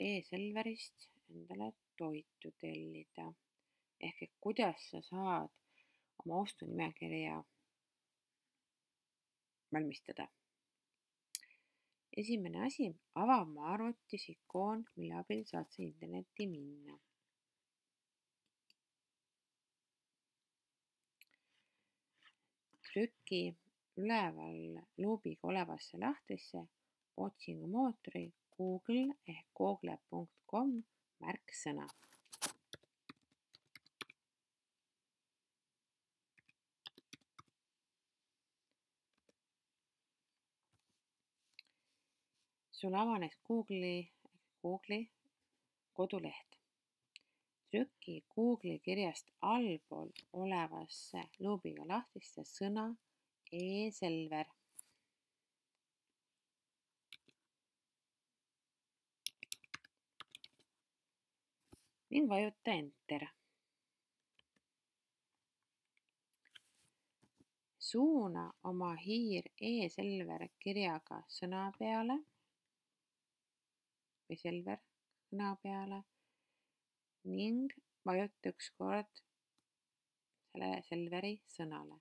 e-Selverist endale toitu tellida. Ehk et kuidas sa saad oma ostunimekirja valmistada. Esimene asi, ava oma arvutis ikoon, mille abil saad sa internetti minna. Trüki üleval luubiga olevasse lahtrisse otsingumootori Google ehk google.com märksõna. Sul avanes Google'i koduleht. Trüki Google'i kirjast allpool olevasse luubiga lahtrisse sõna e-Selver. Ning vajuta Enter. Suuna oma hiir e-Selver kirjaga sõna peale või Selver sõna peale ning vajuta üks kord sellele Selveri sõnale.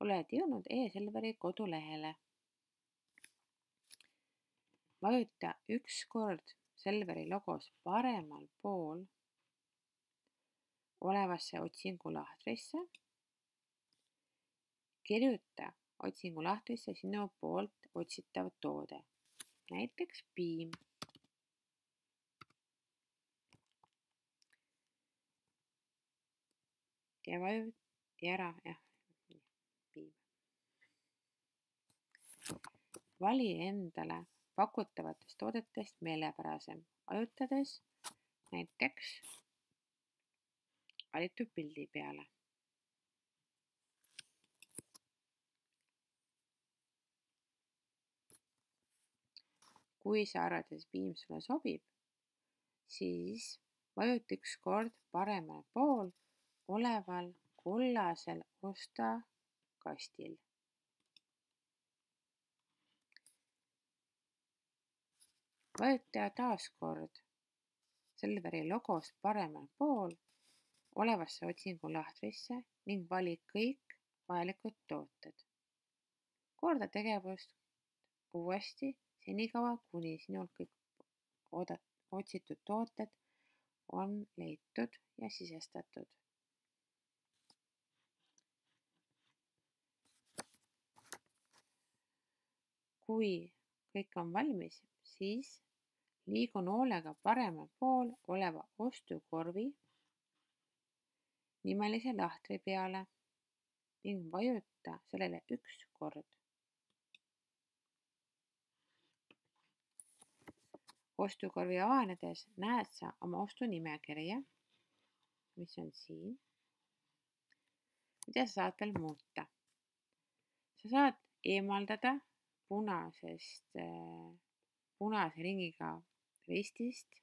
Oled jõudnud e-Selveri kodulehele. Vajuta üks kord Selveri logos paremal pool olevasse otsingulahtrisse. Kirjuta otsingulahtrisse sinu poolt otsitav toode, näiteks piim. Ja vajuta ära piim. Vali endale pakutavatest toodetest meelepärasem, vajutades näiteks valitud pildi peale. Kui sa arvad, et piim sulle sobib, siis vajuta üks kord paremal pool oleval kollasel osta kastil. Vajuta taas kord Selveri logos paremal pool olevasse otsingulahtrisse ning vali kõik vajalikud tooted. Korda tegevust uuesti senikaua, kuni sinul kõik otsitud tooted on leitud ja sisestatud. Kui kõik on valmis, siis liigu noolega paremal pool oleva ostukorvi nimelise lahtri peale ning vajuta sellele üks kord. Ostukorvi avanedes näed sa oma ostunimekirja, mis on siin, mida sa saad veel muuta. Sa saad eemaldada punase ringiga ristist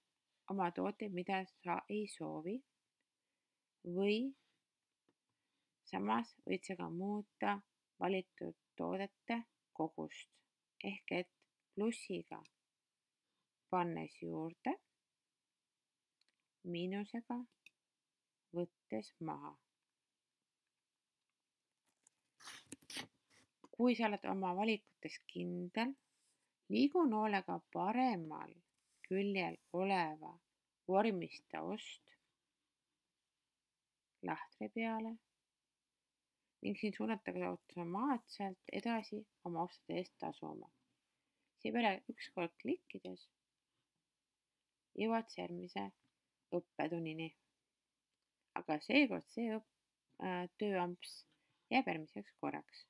oma tooteid, mida sa ei soovi, või samas võid sa ka muuta valitud toodete kogust ehk et plussiga pannes juurde, miinusega võttes maha. Kui sa oled oma valikutes kindel, liigu noolega paremal küljel oleva vormista ost lahtri peale ning siin suunatakse automaatselt edasi oma ostade eest tasuma. Seepeale üks kord klikkides jõuad järgmise õppetunnini. Aga seekord see tööamps jääb järgmiseks korraks.